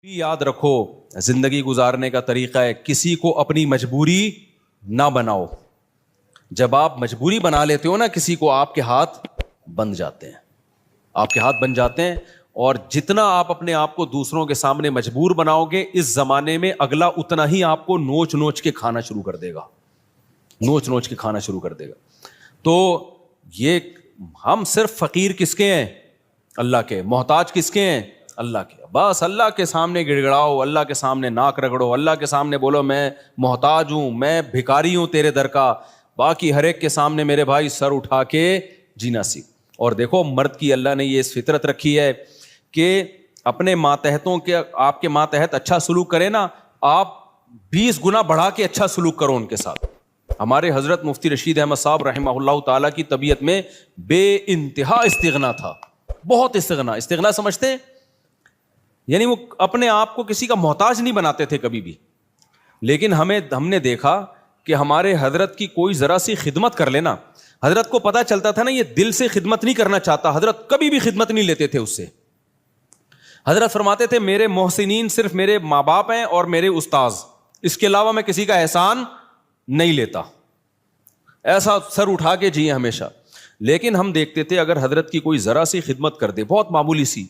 یاد رکھو زندگی گزارنے کا طریقہ ہے کسی کو اپنی مجبوری نہ بناؤ. جب آپ مجبوری بنا لیتے ہو نا کسی کو, آپ کے ہاتھ بن جاتے ہیں, آپ کے ہاتھ بن جاتے ہیں. اور جتنا آپ اپنے آپ کو دوسروں کے سامنے مجبور بناؤ گے, اس زمانے میں اگلا اتنا ہی آپ کو نوچ نوچ کے کھانا شروع کر دے گا, نوچ نوچ کے کھانا شروع کر دے گا. تو یہ ہم صرف فقیر کس کے ہیں؟ اللہ کے. محتاج کس کے ہیں؟ اللہ کے. بس اللہ کے سامنے گڑ گڑاؤ, اللہ کے سامنے ناک رگڑو, اللہ کے سامنے بولو میں محتاج ہوں, میں بھکاری ہوں تیرے در کا. باقی ہر ایک کے سامنے میرے بھائی سر اٹھا کے جینا سیکھ. اور دیکھو مرد کی اللہ نے یہ فطرت رکھی ہے کہ اپنے ماتحتوں کے, آپ کے ماتحت اچھا سلوک کرے نا, آپ 20 گنا بڑھا کے اچھا سلوک کرو ان کے ساتھ. ہمارے حضرت مفتی رشید احمد صاحب رحمہ اللہ تعالیٰ کی طبیعت میں بے انتہا استغنا تھا, بہت استغنا. استغنا سمجھتے ہیں یعنی وہ اپنے آپ کو کسی کا محتاج نہیں بناتے تھے کبھی بھی. لیکن ہم نے دیکھا کہ ہمارے حضرت کی کوئی ذرا سی خدمت کر لینا, حضرت کو پتا چلتا تھا نا یہ دل سے خدمت نہیں کرنا چاہتا, حضرت کبھی بھی خدمت نہیں لیتے تھے اس سے. حضرت فرماتے تھے میرے محسنین صرف میرے ماں باپ ہیں اور میرے استاذ, اس کے علاوہ میں کسی کا احسان نہیں لیتا. ایسا سر اٹھا کے جیے ہمیشہ. لیکن ہم دیکھتے تھے اگر حضرت کی کوئی ذرا سی خدمت کر دے, بہت معمولی سی,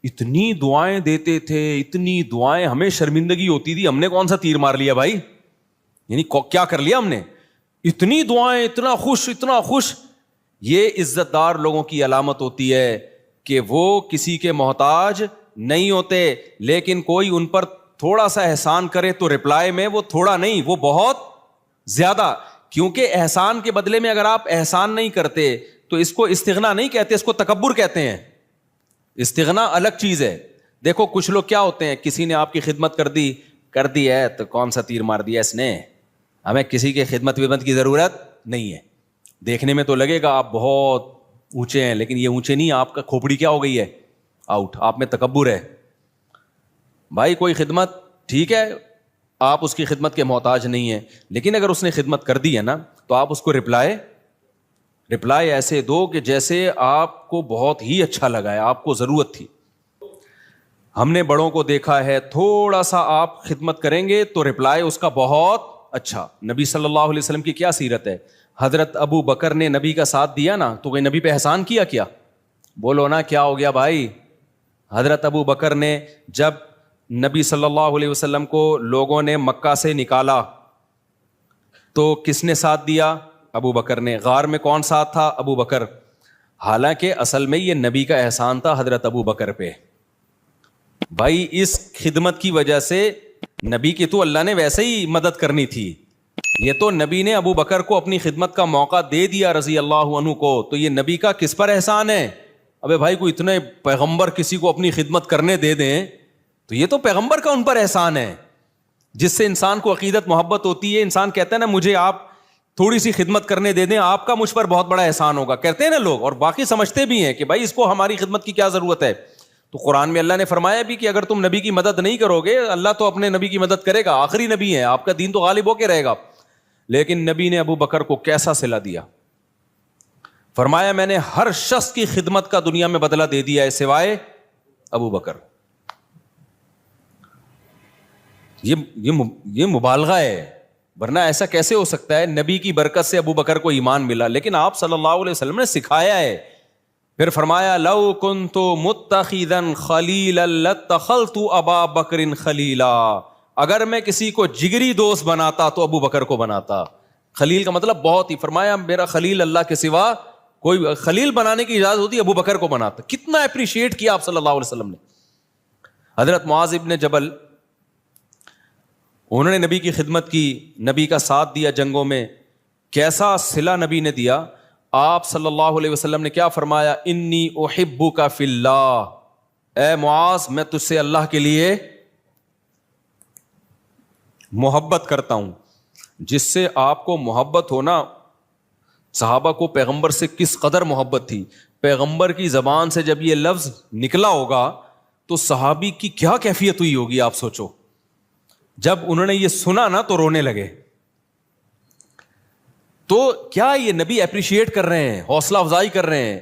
اتنی دعائیں دیتے تھے, اتنی دعائیں, ہمیں شرمندگی ہوتی تھی, ہم نے کون سا تیر مار لیا بھائی, یعنی کیا کر لیا ہم نے, اتنی دعائیں, اتنا خوش, اتنا خوش. یہ عزت دار لوگوں کی علامت ہوتی ہے کہ وہ کسی کے محتاج نہیں ہوتے. لیکن کوئی ان پر تھوڑا سا احسان کرے تو رپلائی میں وہ تھوڑا نہیں, وہ بہت زیادہ. کیونکہ احسان کے بدلے میں اگر آپ احسان نہیں کرتے تو اس کو استغنا نہیں کہتے, اس کو تکبر کہتے ہیں. استغنا الگ چیز ہے. دیکھو کچھ لوگ کیا ہوتے ہیں, کسی نے آپ کی خدمت کر دی ہے تو کون سا تیر مار دیا اس نے, ہمیں کسی کی خدمت کی ضرورت نہیں ہے. دیکھنے میں تو لگے گا آپ بہت اونچے ہیں, لیکن یہ اونچے نہیں, آپ کا کھوپڑی کیا ہو گئی ہے, آؤٹ. آپ میں تکبر ہے. بھائی کوئی خدمت ٹھیک ہے, آپ اس کی خدمت کے محتاج نہیں ہیں, لیکن اگر اس نے خدمت کر دی ہے نا تو آپ اس کو رپلائی ایسے دو کہ جیسے آپ کو بہت ہی اچھا لگا ہے, آپ کو ضرورت تھی. ہم نے بڑوں کو دیکھا ہے تھوڑا سا آپ خدمت کریں گے تو رپلائی اس کا بہت اچھا. نبی صلی اللہ علیہ وسلم کی کیا سیرت ہے, حضرت ابو بکر نے نبی کا ساتھ دیا نا تو کوئی نبی پہ احسان کیا بولو نا, کیا ہو گیا بھائی. حضرت ابو بکر نے جب نبی صلی اللہ علیہ وسلم کو لوگوں نے مکہ سے نکالا تو کس نے ساتھ دیا؟ ابو بکر نے. غار میں کون ساتھ تھا؟ ابو بکر. حالانکہ اصل میں یہ نبی کا احسان تھا حضرت ابو بکر پہ. بھائی اس خدمت کی وجہ سے نبی کی تو اللہ نے ویسے ہی مدد کرنی تھی, یہ تو نبی نے ابو بکر کو اپنی خدمت کا موقع دے دیا رضی اللہ عنہ کو, تو یہ نبی کا کس پر احسان ہے؟ ابے بھائی کوئی اتنے پیغمبر کسی کو اپنی خدمت کرنے دے دیں تو یہ تو پیغمبر کا ان پر احسان ہے, جس سے انسان کو عقیدت محبت ہوتی ہے. انسان کہتا ہے نا مجھے آپ تھوڑی سی خدمت کرنے دے دیں, آپ کا مجھ پر بہت بڑا احسان ہوگا, کہتے ہیں نا لوگ, اور باقی سمجھتے بھی ہیں کہ بھائی اس کو ہماری خدمت کی کیا ضرورت ہے. تو قرآن میں اللہ نے فرمایا بھی کہ اگر تم نبی کی مدد نہیں کرو گے, اللہ تو اپنے نبی کی مدد کرے گا, آخری نبی ہے, آپ کا دین تو غالب ہو کے رہے گا. لیکن نبی نے ابو بکر کو کیسا صلہ دیا, فرمایا میں نے ہر شخص کی خدمت کا دنیا میں بدلہ دے دیا ہے سوائے ابو بکر. یہ مبالغہ ہے, ورنہ ایسا کیسے ہو سکتا ہے؟ نبی کی برکت سے ابو بکر کو ایمان ملا, لیکن آپ صلی اللہ علیہ وسلم نے سکھایا ہے. پھر فرمایا لو کنت متخذا خلیلا لاتخذت ابا بکر خلیلا, اگر میں کسی کو جگری دوست بناتا تو ابو بکر کو بناتا. خلیل کا مطلب بہت ہی, فرمایا میرا خلیل اللہ کے سوا کوئی, خلیل بنانے کی اجازت ہوتی ابو بکر کو بناتا. کتنا اپریشیٹ کیا آپ صلی اللہ علیہ وسلم نے. حضرت معاذ ابن جبل, انہوں نے نبی کی خدمت کی, نبی کا ساتھ دیا جنگوں میں, کیسا صلہ نبی نے دیا. آپ صلی اللہ علیہ وسلم نے کیا فرمایا, انی احبک فی اللہ, اے معاذ میں تجھ سے اللہ کے لیے محبت کرتا ہوں. جس سے آپ کو محبت ہونا, صحابہ کو پیغمبر سے کس قدر محبت تھی. پیغمبر کی زبان سے جب یہ لفظ نکلا ہوگا تو صحابی کی کیا کیفیت ہوئی ہوگی, آپ سوچو. جب انہوں نے یہ سنا نا تو رونے لگے. تو کیا یہ نبی اپریشیٹ کر رہے ہیں, حوصلہ افزائی کر رہے ہیں.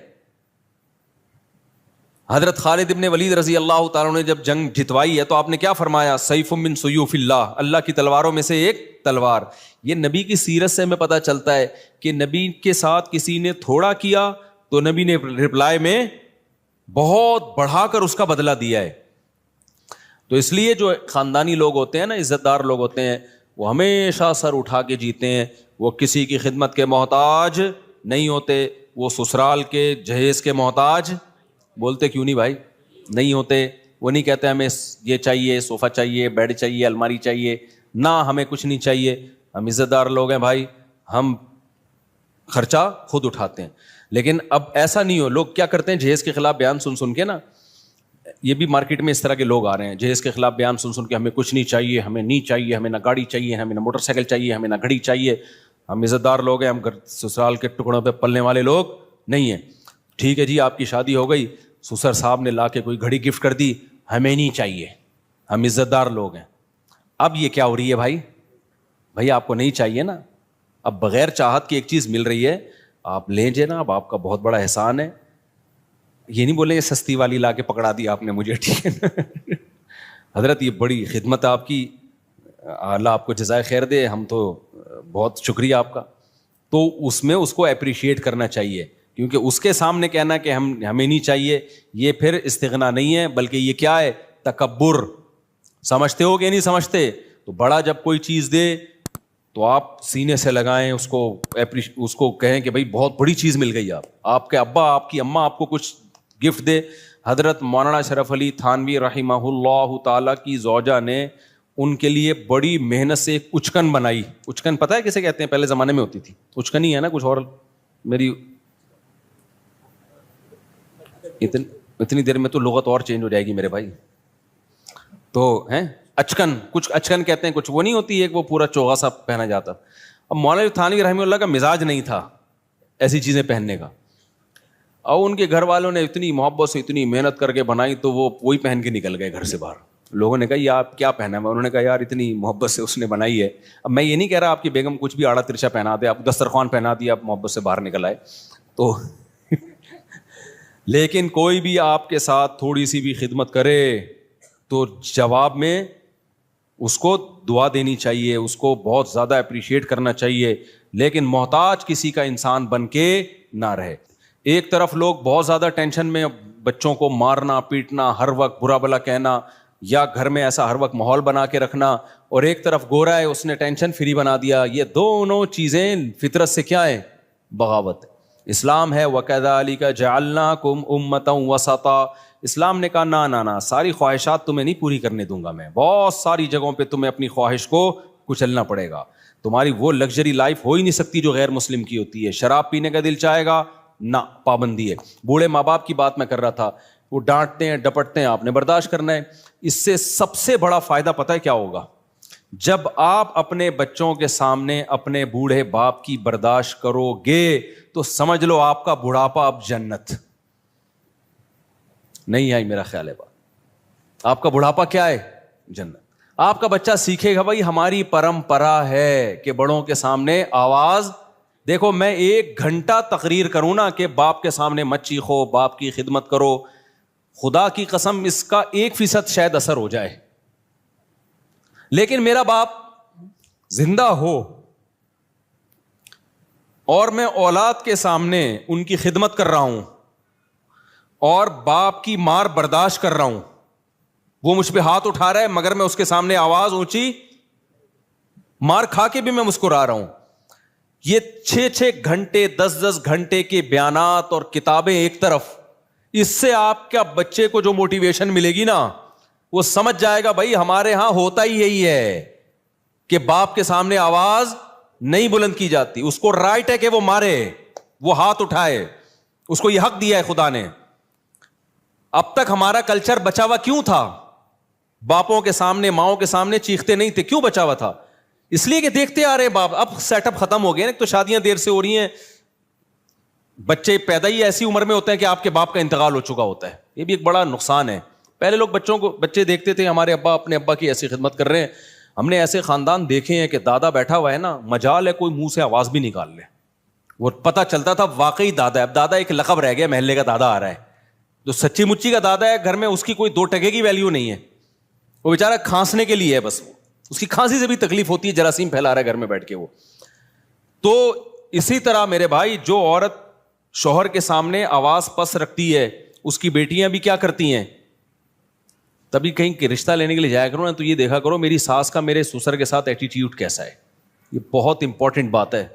حضرت خالد ابن ولید رضی اللہ تعالیٰ نے جب جنگ جتوائی ہے تو آپ نے کیا فرمایا؟ سیف من سیوف اللہ، اللہ کی تلواروں میں سے ایک تلوار. یہ نبی کی سیرت سے ہمیں پتہ چلتا ہے کہ نبی کے ساتھ کسی نے تھوڑا کیا تو نبی نے رپلائی میں بہت بڑھا کر اس کا بدلہ دیا ہے. تو اس لیے جو خاندانی لوگ ہوتے ہیں نا، عزت دار لوگ ہوتے ہیں، وہ ہمیشہ سر اٹھا کے جیتے ہیں. وہ کسی کی خدمت کے محتاج نہیں ہوتے. وہ سسرال کے جہیز کے محتاج، بولتے کیوں نہیں بھائی، نہیں ہوتے. وہ نہیں کہتے ہمیں یہ چاہیے، صوفہ چاہیے، بیڈ چاہیے، الماری چاہیے، نہ ہمیں کچھ نہیں چاہیے. ہم عزت دار لوگ ہیں بھائی، ہم خرچہ خود اٹھاتے ہیں. لیکن اب ایسا نہیں ہو. لوگ کیا کرتے ہیں، جہیز کے خلاف بیان سن کے نا، یہ بھی مارکیٹ میں اس طرح کے لوگ آ رہے ہیں، جہیز کے خلاف بیان سن کے ہمیں کچھ نہیں چاہیے، ہمیں نہیں چاہیے، ہمیں نہ گاڑی چاہیے، ہمیں نہ موٹر سائیکل چاہیے، ہمیں نہ گھڑی چاہیے. ہم عزت دار لوگ ہیں، ہم سسرال کے ٹکڑوں پہ پلنے والے لوگ نہیں ہیں. ٹھیک ہے جی، آپ کی شادی ہو گئی، سسر صاحب نے لا کے کوئی گھڑی گفٹ کر دی، ہمیں نہیں چاہیے، ہم عزت دار لوگ ہیں. اب یہ کیا ہو رہی ہے بھائی آپ کو نہیں چاہیے نا، اب بغیر چاہت کی ایک چیز مل رہی ہے، آپ لیں جناب، آپ کا بہت بڑا احسان ہے. یہ نہیں بولیں یہ سستی والی لا کے پکڑا دی آپ نے مجھے، ٹھیک ہے نا حضرت یہ بڑی خدمت ہے آپ کی، اللہ آپ کو جزائے خیر دے، ہم تو بہت شکریہ آپ کا. تو اس میں اس کو اپریشیٹ کرنا چاہیے، کیونکہ اس کے سامنے کہنا کہ ہمیں نہیں چاہیے، یہ پھر استغنا نہیں ہے، بلکہ یہ کیا ہے، تکبر. سمجھتے ہو کہ نہیں سمجھتے؟ تو بڑا جب کوئی چیز دے تو آپ سینے سے لگائیں اس کو کہیں کہ بھائی بہت بڑی چیز مل گئی. آپ کے ابا، آپ کی اماں آپ کو کچھ گفٹ دے. حضرت مولانا شرف علی تھانوی رحمہ اللہ تعالیٰ کی زوجہ نے ان کے لیے بڑی محنت سے ایک اچکن بنائی. اچکن پتہ ہے کسے کہتے ہیں؟ پہلے زمانے میں ہوتی تھی اچکن ہی ہے نا، کچھ اور میری اتنی دیر میں تو لغت اور چینج ہو جائے گی میرے بھائی. تو ہیں اچکن، کچھ اچکن کہتے ہیں، کچھ وہ نہیں ہوتی ایک وہ پورا چوغا سا پہنا جاتا. اب مولانا تھانوی رحمہ اللہ کا مزاج نہیں تھا ایسی چیزیں پہننے کا، اور ان کے گھر والوں نے اتنی محبت سے اتنی محنت کر کے بنائی تو وہ وہی پہن کے نکل گئے گھر سے باہر. لوگوں نے کہا یہ آپ کیا پہنا ہے؟ انہوں نے کہا یار اتنی محبت سے اس نے بنائی ہے. اب میں یہ نہیں کہہ رہا آپ کی بیگم کچھ بھی آڑا ترچا پہنا دے، آپ دسترخوان پہنا دیا، آپ محبت سے باہر نکل آئے تو لیکن کوئی بھی آپ کے ساتھ تھوڑی سی بھی خدمت کرے تو جواب میں اس کو دعا دینی چاہیے، اس کو بہت زیادہ اپریشیٹ کرنا چاہیے، لیکن محتاج کسی کا انسان بن کے نہ رہے. ایک طرف لوگ بہت زیادہ ٹینشن میں بچوں کو مارنا پیٹنا، ہر وقت برا بلا کہنا، یا گھر میں ایسا ہر وقت ماحول بنا کے رکھنا، اور ایک طرف گورا ہے اس نے ٹینشن فری بنا دیا. یہ دونوں چیزیں فطرت سے کیا ہیں؟ بغاوت. اسلام ہے وَكَذَلِكَ جَعَلْنَاكُمْ أُمَّةً وَسَطًا. اسلام نے کہا نہ ساری خواہشات تمہیں نہیں پوری کرنے دوں گا میں، بہت ساری جگہوں پہ تمہیں اپنی خواہش کو کچلنا پڑے گا. تمہاری وہ لگژری لائف ہو ہی نہیں سکتی جو غیر مسلم کی ہوتی ہے. شراب پینے کا دل چاہے گا، نہ، پابندی ہے. بوڑھے ماں باپ کی بات میں کر رہا تھا، وہ ڈانٹتے ہیں ڈپٹتے ہیں، آپ نے برداشت کرنا ہے. اس سے سب سے بڑا فائدہ پتہ ہے کیا ہوگا؟ جب آپ اپنے بچوں کے سامنے اپنے بوڑھے باپ کی برداشت کرو گے تو سمجھ لو آپ کا بڑھاپا اب جنت. نہیں آئی میرا خیال ہے بات؟ آپ کا بڑھاپا کیا ہے؟ جنت. آپ کا بچہ سیکھے گا بھائی ہماری پرمپرا ہے کہ بڑوں کے سامنے آواز. دیکھو میں 1 گھنٹہ تقریر کروں نا کہ باپ کے سامنے مت چیخو، باپ کی خدمت کرو، خدا کی قسم اس کا 1% شاید اثر ہو جائے. لیکن میرا باپ زندہ ہو اور میں اولاد کے سامنے ان کی خدمت کر رہا ہوں اور باپ کی مار برداشت کر رہا ہوں، وہ مجھ پہ ہاتھ اٹھا رہا ہے مگر میں اس کے سامنے آواز اونچی، مار کھا کے بھی میں مسکرا رہا ہوں. یہ 6 گھنٹے 10 گھنٹے کے بیانات اور کتابیں ایک طرف، اس سے آپ کے بچے کو جو موٹیویشن ملے گی نا، وہ سمجھ جائے گا بھائی ہمارے ہاں ہوتا ہی یہی ہے کہ باپ کے سامنے آواز نہیں بلند کی جاتی. اس کو رائٹ ہے کہ وہ مارے، وہ ہاتھ اٹھائے، اس کو یہ حق دیا ہے خدا نے. اب تک ہمارا کلچر بچا ہوا کیوں تھا؟ باپوں کے سامنے ماؤں کے سامنے چیختے نہیں تھے. کیوں بچا ہوا تھا؟ اس لیے کہ دیکھتے آ رہے باپ. اب سیٹ اپ ختم ہو گئے نا، تو شادیاں دیر سے ہو رہی ہیں، بچے پیدا ہی ایسی عمر میں ہوتے ہیں کہ آپ کے باپ کا انتقال ہو چکا ہوتا ہے. یہ بھی ایک بڑا نقصان ہے. پہلے لوگ بچے دیکھتے تھے ہمارے ابا اپنے ابا کی ایسی خدمت کر رہے ہیں. ہم نے ایسے خاندان دیکھے ہیں کہ دادا بیٹھا ہوا ہے نا، مجال ہے کوئی منہ سے آواز بھی نکال لے، وہ پتہ چلتا تھا واقعی دادا ہے. اب دادا ایک لقب رہ گیا، محلے کا دادا آ رہا ہے. جو سچی مچی کا دادا ہے گھر میں, اس کی کوئی 2 ٹکے کی ویلیو نہیں ہے, وہ بیچارہ کھانسنے کے لیے ہے بس, اس کی کھانسی سے بھی تکلیف ہوتی ہے, جراثیم پھیلا رہا ہے گھر میں بیٹھ کے وہ. تو اسی طرح میرے بھائی, جو عورت شوہر کے سامنے آواز پس رکھتی ہے, اس کی بیٹیاں بھی کیا کرتی ہیں, تبھی کہیں رشتہ لینے کے لیے جایا کرو نا تو یہ دیکھا کرو میری ساس کا میرے سسر کے ساتھ ایٹیٹیوڈ کیسا ہے. یہ بہت امپورٹنٹ بات ہے.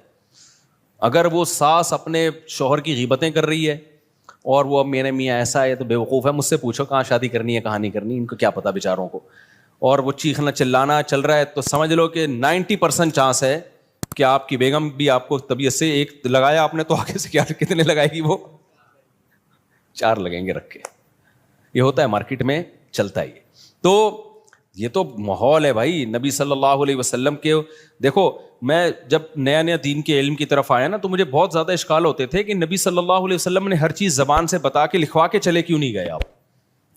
اگر وہ ساس اپنے شوہر کی غیبتیں کر رہی ہے اور وہ اب میرے میاں ایسا ہے تو بیوقوف ہے, مجھ سے پوچھو کہاں شادی کرنی ہے کہاں نہیں کرنی, ان کو کیا پتا بیچاروں کو, اور وہ چیخنا چلانا چل رہا ہے, تو سمجھ لو کہ 90% چانس ہے کہ آپ کی بیگم بھی آپ کو طبیعت سے, ایک لگایا آپ نے تو آگے سے کیا کتنے لگائے گی, وہ 4 لگیں گے رکھ کے. یہ ہوتا ہے مارکیٹ میں, چلتا ہے یہ. تو یہ تو ماحول ہے بھائی نبی صلی اللہ علیہ وسلم کے. دیکھو میں جب نیا نیا دین کے علم کی طرف آیا نا تو مجھے بہت زیادہ اشکال ہوتے تھے کہ نبی صلی اللہ علیہ وسلم نے ہر چیز زبان سے بتا کے لکھوا کے چلے کیوں نہیں گئے.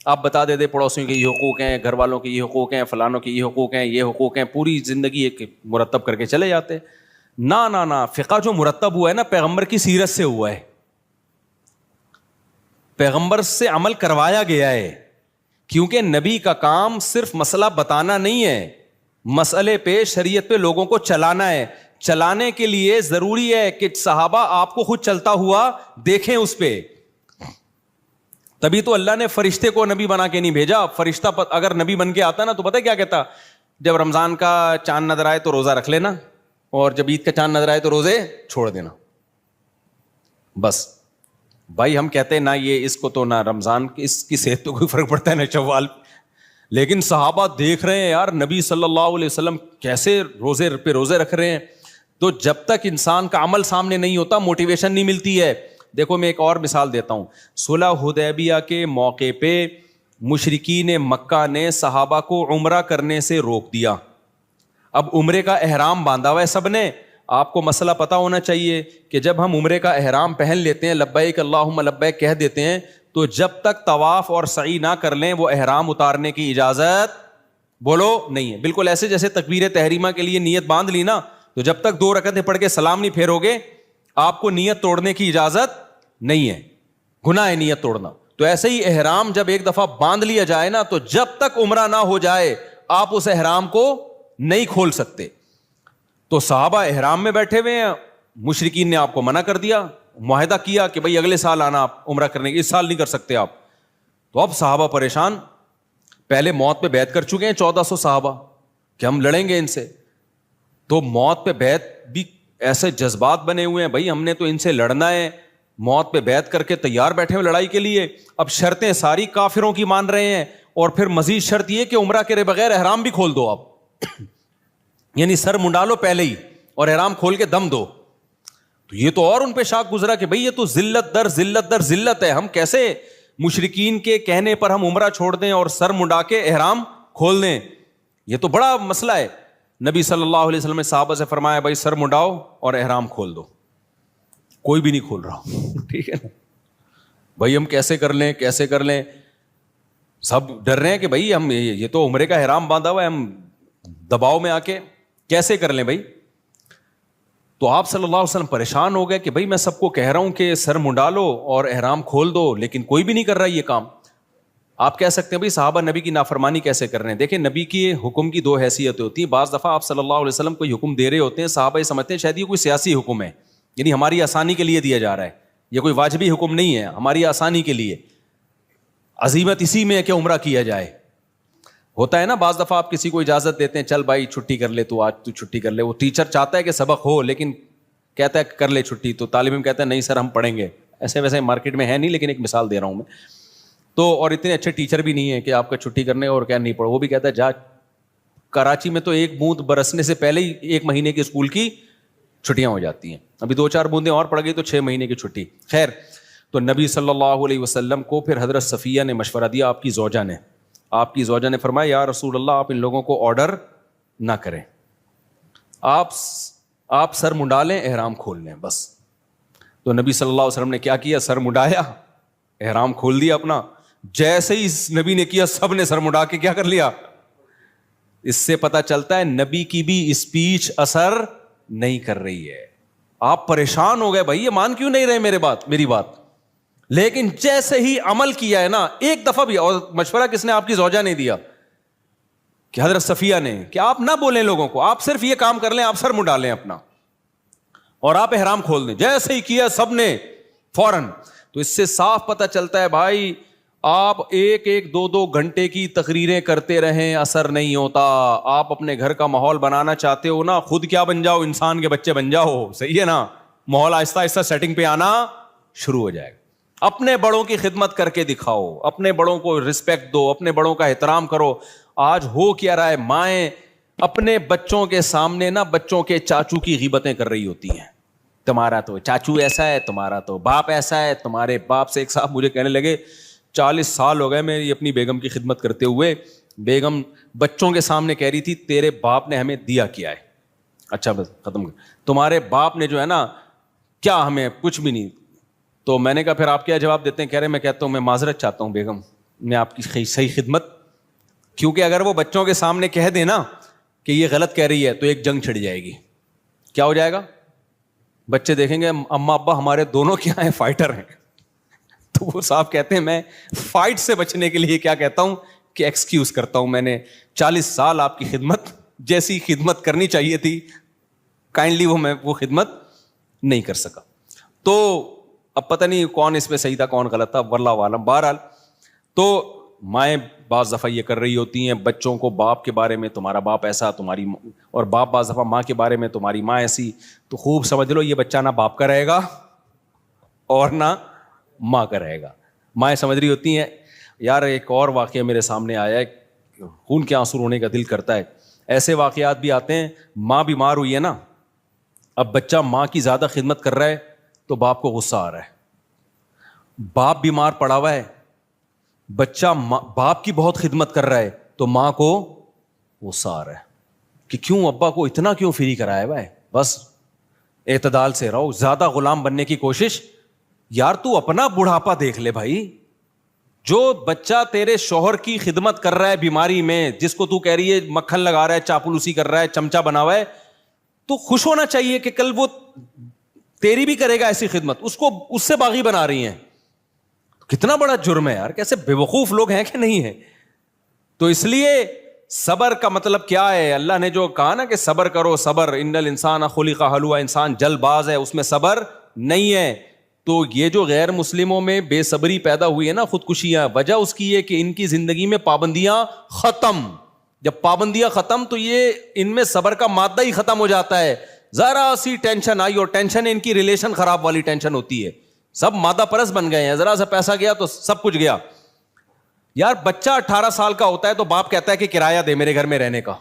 آپ بتا دیتے پڑوسیوں کے یہ حقوق ہیں, گھر والوں کے یہ حقوق ہیں, فلانوں کے یہ حقوق ہیں, یہ حقوق ہیں, پوری زندگی ایک مرتب کر کے چلے جاتے. نہ فقہ جو مرتب ہوا ہے نا پیغمبر کی سیرت سے ہوا ہے, پیغمبر سے عمل کروایا گیا ہے. کیونکہ نبی کا کام صرف مسئلہ بتانا نہیں ہے, مسئلے پہ شریعت پہ لوگوں کو چلانا ہے. چلانے کے لیے ضروری ہے کہ صحابہ آپ کو خود چلتا ہوا دیکھیں اس پہ. تبھی تو اللہ نے فرشتے کو نبی بنا کے نہیں بھیجا. فرشتہ اگر نبی بن کے آتا نا تو پتہ کیا کہتا, جب رمضان کا چاند نظر آئے تو روزہ رکھ لینا, اور جب عید کا چاند نظر آئے تو روزے چھوڑ دینا. بس بھائی ہم کہتے ہیں نہ یہ اس کو تو نہ رمضان اس کی صحت تو کوئی فرق پڑتا ہے نہ شوال, لیکن صحابہ دیکھ رہے ہیں یار نبی صلی اللہ علیہ وسلم کیسے روزے پہ روزے رکھ رہے ہیں. تو جب تک انسان کا عمل سامنے نہیں ہوتا موٹیویشن نہیں ملتی ہے. دیکھو میں ایک اور مثال دیتا ہوں. صلح حدیبیہ کے موقع پہ مشرکین مکہ نے صحابہ کو عمرہ کرنے سے روک دیا. اب عمرے کا احرام باندھا ہوا ہے سب نے. آپ کو مسئلہ پتا ہونا چاہیے کہ جب ہم عمرے کا احرام پہن لیتے ہیں, لبیک اللہم لبیک کہہ دیتے ہیں, تو جب تک طواف اور سعی نہ کر لیں وہ احرام اتارنے کی اجازت بولو نہیں ہے. بالکل ایسے جیسے تکبیر تحریمہ کے لیے نیت باندھ لی نا, تو جب تک 2 رکعتیں پڑھ کے سلام نہیں پھیرو گے آپ کو نیت توڑنے کی اجازت نہیں ہے, گناہ ہے نیت توڑنا. تو ایسے ہی احرام جب ایک دفعہ باندھ لیا جائے نا, تو جب تک عمرہ نہ ہو جائے آپ اس احرام کو نہیں کھول سکتے. تو صحابہ احرام میں بیٹھے ہوئے ہیں, مشرکین نے آپ کو منع کر دیا, معاہدہ کیا کہ بھائی اگلے سال آنا آپ عمرہ کرنے کے, اس سال نہیں کر سکتے آپ. تو اب صحابہ پریشان, پہلے موت پہ بیعت کر چکے ہیں 1400 صحابہ کہ ہم لڑیں گے ان سے. تو موت پہ بیعت بھی ایسے جذبات بنے ہوئے ہیں, بھائی ہم نے تو ان سے لڑنا ہے, موت پہ بیعت کر کے تیار بیٹھے ہوئے لڑائی کے لیے. اب شرطیں ساری کافروں کی مان رہے ہیں, اور پھر مزید شرط یہ کہ عمرہ کرے بغیر احرام بھی کھول دو آپ, یعنی سر منڈا لو پہلے ہی اور احرام کھول کے دم دو. تو یہ تو اور ان پہ شاک گزرا کہ بھئی یہ تو ذلت در ذلت در ذلت ہے, ہم کیسے مشرکین کے کہنے پر ہم عمرہ چھوڑ دیں اور سر منڈا کے احرام کھول دیں, یہ تو بڑا مسئلہ ہے. نبی صلی اللہ علیہ وسلم نے صحابہ سے فرمایا بھائی سر منڈاؤ اور احرام کھول دو. کوئی بھی نہیں کھول رہا, ٹھیک ہے نا بھائی, ہم کیسے کر لیں کیسے کر لیں, سب ڈر رہے ہیں کہ بھئی ہم یہ تو عمرے کا احرام باندھا ہوا ہے, ہم دباؤ میں آ کے کیسے کر لیں بھائی. تو آپ صلی اللہ علیہ وسلم پریشان ہو گئے کہ بھائی میں سب کو کہہ رہا ہوں کہ سر منڈا لو اور احرام کھول دو, لیکن کوئی بھی نہیں کر رہا یہ کام. آپ کہہ سکتے ہیں بھائی صحابہ نبی کی نافرمانی کیسے کر رہے ہیں. دیکھیں نبی کی حکم کی 2 حیثیتیں ہوتی ہیں. بعض دفعہ آپ صلی اللہ علیہ وسلم کوئی حکم دے رہے ہوتے ہیں, صحابہ یہ سمجھتے ہیں شاید یہ کوئی سیاسی حکم ہے, یعنی ہماری آسانی کے لیے دیا جا رہا ہے, یہ کوئی واجبی حکم نہیں ہے, ہماری آسانی کے لیے. عزیمت اسی میں ہے کہ عمرہ کیا جائے. ہوتا ہے نا بعض دفعہ آپ کسی کو اجازت دیتے ہیں, چل بھائی چھٹی کر لے تو آج تو چھٹی کر لے. وہ ٹیچر چاہتا ہے کہ سبق ہو لیکن کہتا ہے کر لے چھٹی, تو طالب علم کہتا ہے نہیں سر ہم پڑھیں گے. ایسے ویسے مارکیٹ میں ہے نہیں, لیکن ایک مثال دے رہا ہوں میں. تو اور اتنے اچھے ٹیچر بھی نہیں ہے کہ آپ کا چھٹی کرنے اور کیا نہیں پڑھو, وہ بھی کہتا ہے جا. کراچی میں تو 1 بوند برسنے سے پہلے ہی 1 مہینے کی اسکول کی چھٹیاں ہو جاتی ہیں, ابھی 2-4 بوندیں اور پڑ گئی تو 6 مہینے کی چھٹی. خیر, تو نبی صلی اللہ علیہ وسلم کو پھر حضرت صفیہ نے مشورہ دیا, آپ کی زوجہ نے فرمایا یا رسول اللہ آپ ان لوگوں کو آرڈر نہ کریں, آپ سر منڈا لیں احرام کھول لیں بس. تو نبی صلی اللہ علیہ وسلم نے کیا کیا, سر منڈایا, احرام کھول دیا اپنا. جیسے ہی نبی نے کیا سب نے سر منڈا کے کیا کر لیا. اس سے پتا چلتا ہے نبی کی بھی اسپیچ اثر نہیں کر رہی ہے. آپ پریشان ہو گئے بھائی یہ مان کیوں نہیں رہے میری بات. لیکن جیسے ہی عمل کیا ہے نا, ایک دفعہ بھی, اور مشورہ کس نے, آپ کی زوجہ نے دیا کہ حضرت صفیہ نے, کہ آپ نہ بولیں لوگوں کو, آپ صرف یہ کام کر لیں, آپ سر منڈا لیں اپنا اور آپ احرام کھول دیں. جیسے ہی کیا سب نے فوراً. تو اس سے صاف پتہ چلتا ہے بھائی, آپ ایک ایک دو دو گھنٹے کی تقریریں کرتے رہیں, اثر نہیں ہوتا. آپ اپنے گھر کا ماحول بنانا چاہتے ہو نا, خود کیا بن جاؤ, انسان کے بچے بن جاؤ, صحیح ہے نا, ماحول آہستہ آہستہ سیٹنگ پہ آنا شروع ہو جائے گا. اپنے بڑوں کی خدمت کر کے دکھاؤ, اپنے بڑوں کو رسپیکٹ دو, اپنے بڑوں کا احترام کرو. آج ہو کیا رہا ہے, مائیں اپنے بچوں کے سامنے نا بچوں کے چاچو کی غیبتیں کر رہی ہوتی ہیں. تمہارا تو چاچو ایسا ہے, تمہارا تو باپ ایسا ہے, تمہارے باپ سے. ایک صاحب مجھے کہنے لگے 40 سال ہو گئے میری اپنی بیگم کی خدمت کرتے ہوئے, بیگم بچوں کے سامنے کہہ رہی تھی تیرے باپ نے ہمیں دیا کیا ہے. اچھا بس ختم کر, تمہارے باپ نے جو ہے نا کیا ہمیں کچھ بھی نہیں. تو میں نے کہا پھر آپ کیا جواب دیتے ہیں؟ کہہ رہے میں کہتا ہوں میں معذرت چاہتا ہوں بیگم, میں آپ کی صحیح خدمت, کیونکہ اگر وہ بچوں کے سامنے کہہ دے نا کہ یہ غلط کہہ رہی ہے تو ایک جنگ چھڑ جائے گی. کیا ہو جائے گا؟ بچے دیکھیں گے اماں ابا ہمارے دونوں کیا ہیں, فائٹر ہیں. تو وہ صاحب کہتے ہیں میں فائٹ سے بچنے کے لیے کیا کہتا ہوں کہ ایکسکیوز کرتا ہوں, میں نے 40 سال آپ کی خدمت جیسی خدمت کرنی چاہیے تھی کائنڈلی میں وہ خدمت نہیں کر سکا. تو اب پتہ نہیں کون اس میں صحیح تھا کون غلط تھا, واللہ عالم. بہرحال تو مائیں بعض دفعہ یہ کر رہی ہوتی ہیں بچوں کو باپ کے بارے میں, تمہارا باپ ایسا, تمہاری, اور باپ بعض دفعہ ماں کے بارے میں, تمہاری ماں ایسی. تو خوب سمجھ لو یہ بچہ نہ باپ کا رہے گا اور نہ ماں کا رہے گا. مائیں سمجھ رہی ہوتی ہیں. یار ایک اور واقعہ میرے سامنے آیا ہے, خون کے آنسو رونے کا دل کرتا ہے. ایسے واقعات بھی آتے ہیں, ماں بیمار ہوئی ہے نا, اب بچہ ماں کی زیادہ خدمت کر رہا ہے تو باپ کو غصہ آ رہا ہے. باپ بیمار پڑا ہوا ہے, بچہ باپ کی بہت خدمت کر رہا ہے تو ماں کو غصہ آ رہا ہے کہ کیوں ابا کو اتنا کیوں فری کرایا ہوا ہے. بس اعتدال سے رہو, زیادہ غلام بننے کی کوشش. یار تو اپنا بڑھاپا دیکھ لے بھائی. جو بچہ تیرے شوہر کی خدمت کر رہا ہے بیماری میں, جس کو تو کہہ رہی ہے مکھن لگا رہا ہے, چاپلوسی کر رہا ہے, چمچا بنا ہوا ہے, تو خوش ہونا چاہیے کہ کل وہ تیری بھی کرے گا ایسی خدمت. اس کو اس سے باغی بنا رہی ہیں. کتنا بڑا جرم ہے یار, کیسے بے وقوف لوگ ہیں کہ نہیں ہے. تو اس لیے صبر کا مطلب کیا ہے؟ اللہ نے جو کہا نا کہ صبر کرو, صبر, ان الانسان خلق ہلوعا, انسان جلد باز ہے, اس میں صبر نہیں ہے. تو یہ جو غیر مسلموں میں بے صبری پیدا ہوئی ہے نا, خودکشیاں, وجہ اس کی ہے کہ ان کی زندگی میں پابندیاں ختم. جب پابندیاں ختم تو یہ ان میں صبر کا مادہ ہی ختم ہو جاتا ہے. ذرا سی ٹینشن آئی, اور ٹینشن ان کی ریلیشن خراب والی ٹینشن ہوتی ہے. سب مادہ پرست بن گئے ہیں, ذرا سا پیسہ گیا تو سب کچھ گیا. یار بچہ 18 سال کا ہوتا ہے تو باپ کہتا ہے کہ کرایہ دے میرے گھر میں رہنے کا.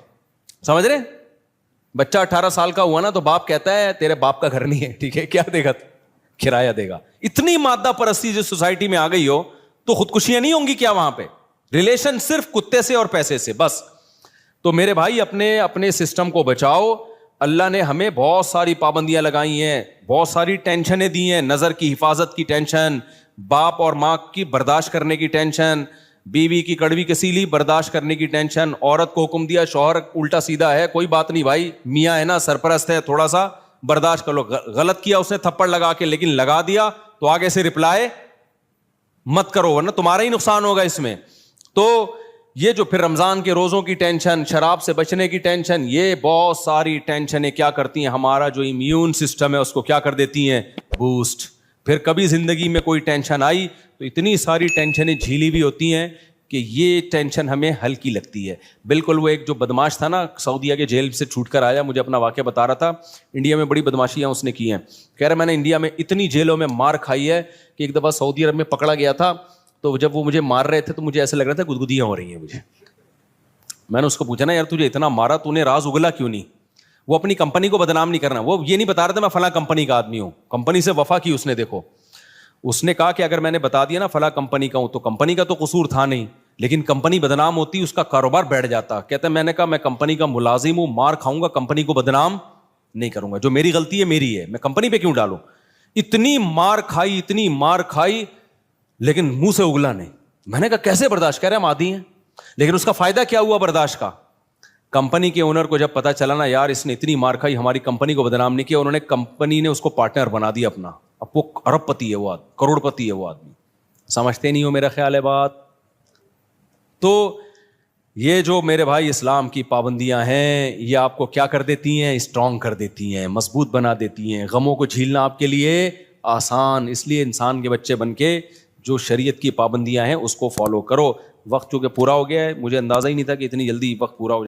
سمجھ رہے؟ بچہ 18 سال کا ہوا نا تو باپ کہتا ہے تیرے باپ کا گھر نہیں ہے, ٹھیک ہے, کیا دے گا؟ کرایہ دے گا. اتنی مادہ پرستی جو سوسائٹی میں آ گئی ہو تو خودکشیاں نہیں ہوں گی کیا وہاں پہ؟ ریلیشن صرف کتے سے اور پیسے سے بس. تو میرے بھائی اپنے سسٹم کو بچاؤ. اللہ نے ہمیں بہت ساری پابندیاں لگائی ہیں, بہت ساری ٹینشنیں دی ہیں. نظر کی حفاظت کی ٹینشن, باپ اور ماں کی برداشت کرنے کی ٹینشن, بیوی کی کڑوی کسیلی برداشت کرنے کی ٹینشن. عورت کو حکم دیا, شوہر الٹا سیدھا ہے, کوئی بات نہیں بھائی, میاں ہے نا سرپرست ہے, تھوڑا سا برداشت کر لو. غلط کیا اس نے تھپڑ لگا کے, لیکن لگا دیا تو آگے سے رپلائی مت کرو ورنہ تمہارا ہی نقصان ہوگا اس میں. تو یہ جو پھر رمضان کے روزوں کی ٹینشن, شراب سے بچنے کی ٹینشن, یہ بہت ساری ٹینشنیں کیا کرتی ہیں, ہمارا جو امیون سسٹم ہے اس کو کیا کر دیتی ہیں, بوسٹ. پھر کبھی زندگی میں کوئی ٹینشن آئی تو اتنی ساری ٹینشنیں جھیلی بھی ہوتی ہیں کہ یہ ٹینشن ہمیں ہلکی لگتی ہے. بالکل وہ ایک جو بدماش تھا نا, سعودیہ کے جیل سے چھوٹ کر آیا, مجھے اپنا واقعہ بتا رہا تھا. انڈیا میں بڑی بدماشیاں اس نے کی ہیں. کہہ رہا میں نے انڈیا میں اتنی جیلوں میں مار کھائی ہے کہ ایک دفعہ سعودی عرب میں پکڑا گیا تھا, تو جب وہ مجھے مار رہے تھے تو مجھے ایسا لگ رہا تھا گدگدیاں ہو رہی ہیں مجھے. میں نے اس کو پوچھا نا یار تجھے اتنا مارا, تو نے راز اگلا کیوں نہیں؟ وہ اپنی کمپنی کو بدنام نہیں کرنا, وہ یہ نہیں بتا رہا تھا میں فلاں کمپنی کا آدمی ہوں. کمپنی سے وفا کی اس نے. دیکھو اس نے کہا کہ اگر میں نے بتا دیا نا فلاں کمپنی کا ہوں تو کمپنی کا تو قصور تھا نہیں, لیکن کمپنی بدنام ہوتی, اس کا کاروبار بیٹھ جاتا. کہتا میں نے کہا میں کمپنی کا ملازم ہوں, مار کھاؤں گا, کمپنی کو بدنام نہیں کروں گا. جو میری غلطی ہے میری ہے, میں کمپنی پہ کیوں ڈالوں. اتنی مار کھائی لیکن منہ سے اگلا نہیں. میں نے کہا کیسے برداشت؟ کہہ رہے ہم عادی ہیں. لیکن اس کا فائدہ کیا ہوا برداشت کا؟ کمپنی کے اونر کو جب پتا چلا نا یار اس نے اتنی مار کھائی, ہماری کمپنی کو بدنام نہیں کیا, انہوں نے کمپنی نے اس کو پارٹنر بنا دیا اپنا. اب وہ ارب پتی ہے, وہ کروڑ پتی ہے وہ آدمی. سمجھتے نہیں ہو میرا خیال ہے بات. تو یہ جو میرے بھائی اسلام کی پابندیاں ہیں یہ آپ کو کیا کر دیتی ہیں؟ اسٹرانگ کر دیتی ہیں, مضبوط بنا دیتی ہیں. غموں کو جھیلنا آپ کے لیے آسان. اس لیے انسان کے بچے بن کے جو شریعت کی پابندیاں ہیں اس کو فالو کرو. وقت چونکہ پورا ہو گیا ہے, مجھے اندازہ ہی نہیں تھا کہ اتنی جلدی وقت پورا ہو